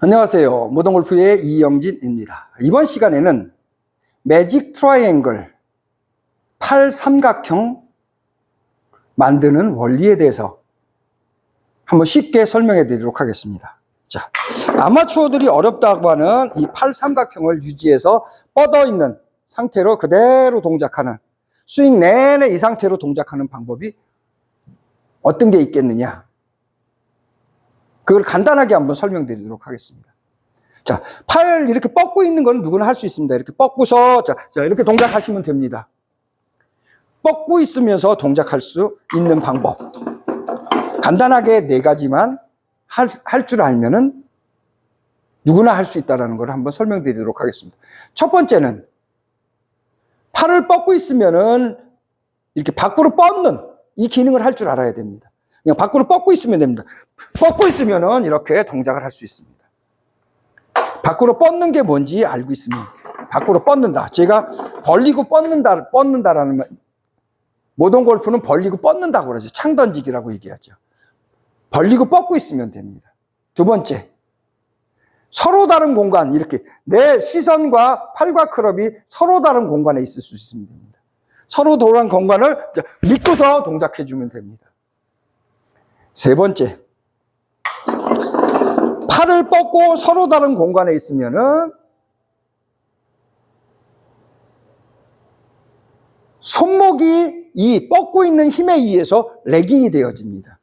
안녕하세요. 모던골프의 이영진입니다. 이번 시간에는 매직 트라이앵글 팔 삼각형 만드는 원리에 대해서 한번 쉽게 설명해 드리도록 하겠습니다. 자, 아마추어들이 어렵다고 하는 이 팔 삼각형을 유지해서 뻗어 있는 상태로 그대로 동작하는, 스윙 내내 이 상태로 동작하는 방법이 어떤 게 있겠느냐, 그걸 간단하게 한번 설명드리도록 하겠습니다. 자, 팔 이렇게 뻗고 있는 건 누구나 할 수 있습니다. 이렇게 뻗고서, 자, 이렇게 동작하시면 됩니다. 뻗고 있으면서 동작할 수 있는 방법. 간단하게 4가지만 할 줄 알면은 누구나 할 수 있다는 걸 한번 설명드리도록 하겠습니다. 첫 번째는, 팔을 뻗고 있으면은 이렇게 밖으로 뻗는 이 기능을 할 줄 알아야 됩니다. 그냥 밖으로 뻗고 있으면 됩니다. 뻗고 있으면은 이렇게 동작을 할 수 있습니다. 밖으로 뻗는 게 뭔지 알고 있으면, 밖으로 뻗는다. 제가 벌리고 뻗는다라는 말, 모던 골프는 벌리고 뻗는다고 그러죠. 창 던지기라고 얘기하죠. 벌리고 뻗고 있으면 됩니다. 두 번째, 서로 다른 공간, 이렇게 내 시선과 팔과 클럽이 서로 다른 공간에 있을 수 있으면 됩니다. 서로 다른 공간을 믿고서 동작해주면 됩니다. 세 번째, 팔을 뻗고 서로 다른 공간에 있으면은 손목이 이 뻗고 있는 힘에 의해서 레깅이 되어집니다.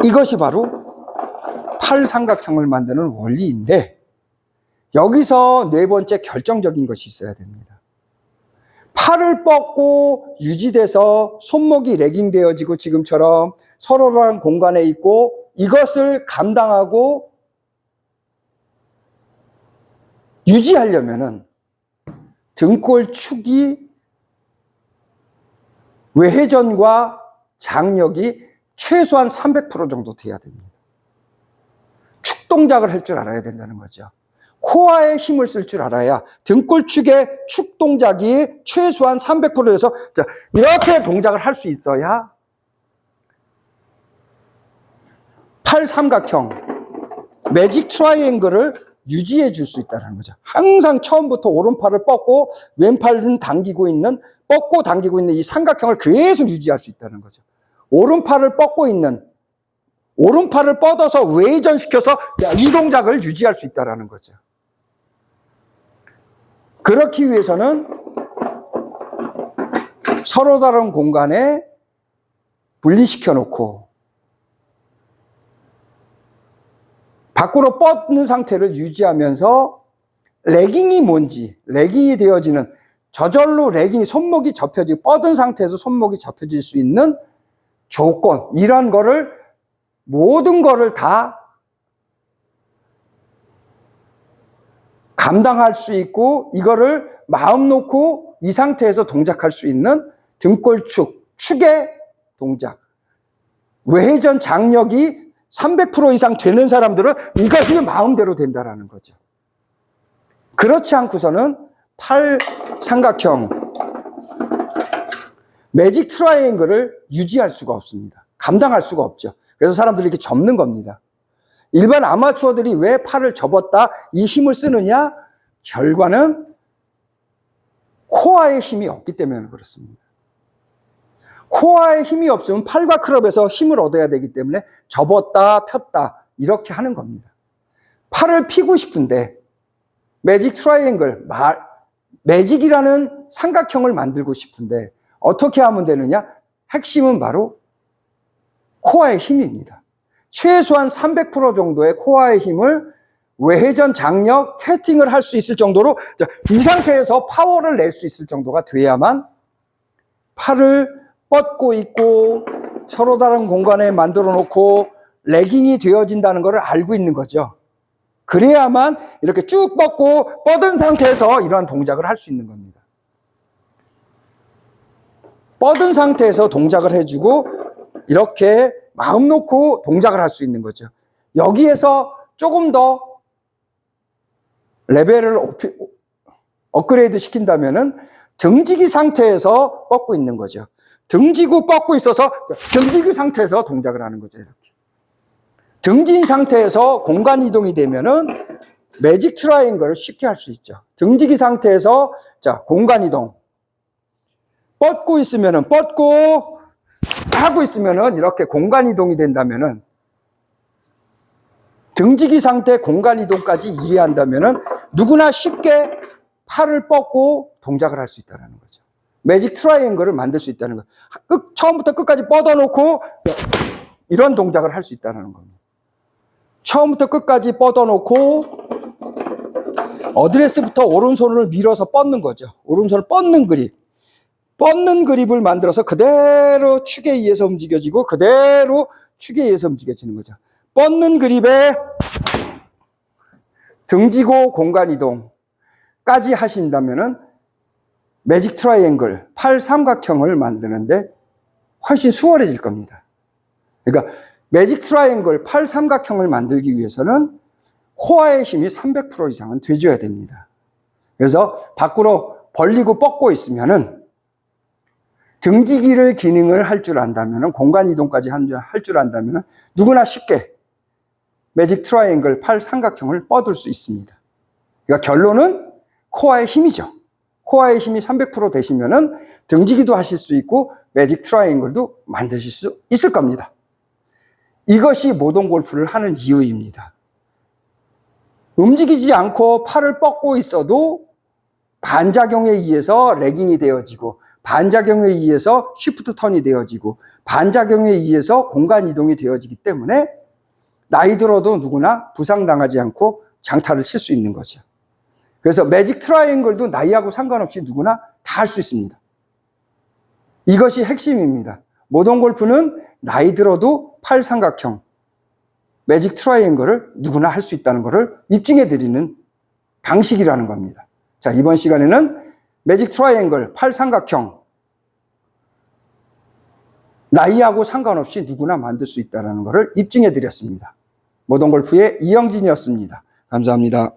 이것이 바로 팔 삼각형을 만드는 원리인데, 여기서 4번째 결정적인 것이 있어야 됩니다. 팔을 뻗고 유지돼서 손목이 레깅 되어지고 지금처럼 서로라는 공간에 있고, 이것을 감당하고 유지하려면은 등골축이 외회전과 장력이 최소한 300% 정도 돼야 됩니다. 축 동작을 할 줄 알아야 된다는 거죠. 코어에 힘을 쓸 줄 알아야 등골축의 축 동작이 최소한 300%에서 이렇게 동작을 할 수 있어야 팔 삼각형 매직 트라이앵글을 유지해 줄 수 있다는 거죠. 항상 처음부터 오른팔을 뻗고 왼팔은 당기고 있는, 뻗고 당기고 있는 이 삼각형을 계속 유지할 수 있다는 거죠. 오른팔을 뻗고 있는, 오른팔을 뻗어서 외전시켜서 이 동작을 유지할 수 있다는 거죠. 그렇기 위해서는 서로 다른 공간에 분리시켜 놓고 밖으로 뻗는 상태를 유지하면서 레깅이 뭔지, 레깅이 되어지는, 저절로 레깅이, 손목이 접혀지고 뻗은 상태에서 손목이 접혀질 수 있는 조건, 이런 거를, 모든 거를 다 감당할 수 있고, 이거를 마음 놓고 이 상태에서 동작할 수 있는 등골축, 축의 동작, 외회전 장력이 300% 이상 되는 사람들은 이것이 마음대로 된다라는 거죠. 그렇지 않고서는 팔 삼각형 매직 트라이앵글을 유지할 수가 없습니다. 감당할 수가 없죠. 그래서 사람들이 이렇게 접는 겁니다. 일반 아마추어들이 왜 팔을 접었다 이 힘을 쓰느냐? 결과는 코어의 힘이 없기 때문에 그렇습니다. 코어의 힘이 없으면 팔과 클럽에서 힘을 얻어야 되기 때문에 접었다 폈다 이렇게 하는 겁니다. 팔을 피고 싶은데 매직 트라이앵글, 매직이라는 삼각형을 만들고 싶은데 어떻게 하면 되느냐? 핵심은 바로 코어의 힘입니다. 최소한 300% 정도의 코어의 힘을 외회전 장력, 캐팅을 할 수 있을 정도로, 이 상태에서 파워를 낼 수 있을 정도가 돼야만 팔을 뻗고 있고 서로 다른 공간에 만들어 놓고 레깅이 되어진다는 것을 알고 있는 거죠. 그래야만 이렇게 쭉 뻗고 뻗은 상태에서 이러한 동작을 할 수 있는 겁니다. 뻗은 상태에서 동작을 해주고 이렇게 마음 놓고 동작을 할 수 있는 거죠. 여기에서 조금 더 레벨을 업그레이드 시킨다면은 등지기 상태에서 뻗고 있는 거죠. 등지고 뻗고 있어서 등지기 상태에서 동작을 하는 거죠. 이렇게. 등진 상태에서 공간 이동이 되면은 매직 트라이앵글을 쉽게 할 수 있죠. 등지기 상태에서 자, 공간 이동. 뻗고 있으면은 뻗고 하고 있으면은 이렇게 공간 이동이 된다면은 등지기 상태 공간 이동까지 이해한다면은 누구나 쉽게 팔을 뻗고 동작을 할 수 있다는 거죠. 매직 트라이앵글을 만들 수 있다는 거예요. 처음부터 끝까지 뻗어놓고 이런 동작을 할 수 있다는 겁니다. 처음부터 끝까지 뻗어놓고 어드레스부터 오른손을 밀어서 뻗는 거죠. 오른손을 뻗는 그립. 뻗는 그립을 만들어서 그대로 축에 의해서 움직여지고 그대로 축에 의해서 움직여지는 거죠. 뻗는 그립에 등지고 공간 이동까지 하신다면은 매직 트라이앵글, 팔 삼각형을 만드는데 훨씬 수월해질 겁니다. 그러니까 매직 트라이앵글, 팔 삼각형을 만들기 위해서는 코어의 힘이 300% 이상은 돼줘야 됩니다. 그래서 밖으로 벌리고 뻗고 있으면은 등지기를 기능을 할 줄 안다면은 공간 이동까지 할 줄 안다면은 누구나 쉽게 매직 트라이앵글, 팔 삼각형을 뻗을 수 있습니다. 그러니까 결론은 코어의 힘이죠. 코어의 힘이 300% 되시면은 등지기도 하실 수 있고 매직 트라이앵글도 만드실 수 있을 겁니다. 이것이 모던 골프를 하는 이유입니다. 움직이지 않고 팔을 뻗고 있어도 반작용에 의해서 레깅이 되어지고 반작용에 의해서 쉬프트 턴이 되어지고 반작용에 의해서 공간 이동이 되어지기 때문에 나이 들어도 누구나 부상당하지 않고 장타를 칠 수 있는 거죠. 그래서 매직 트라이앵글도 나이하고 상관없이 누구나 다 할 수 있습니다. 이것이 핵심입니다. 모던 골프는 나이 들어도 팔 삼각형 매직 트라이앵글을 누구나 할 수 있다는 것을 입증해 드리는 방식이라는 겁니다. 자, 이번 시간에는 매직 트라이앵글, 팔 삼각형 나이하고 상관없이 누구나 만들 수 있다는 것을 입증해 드렸습니다. 모던 골프의 이영진이었습니다. 감사합니다.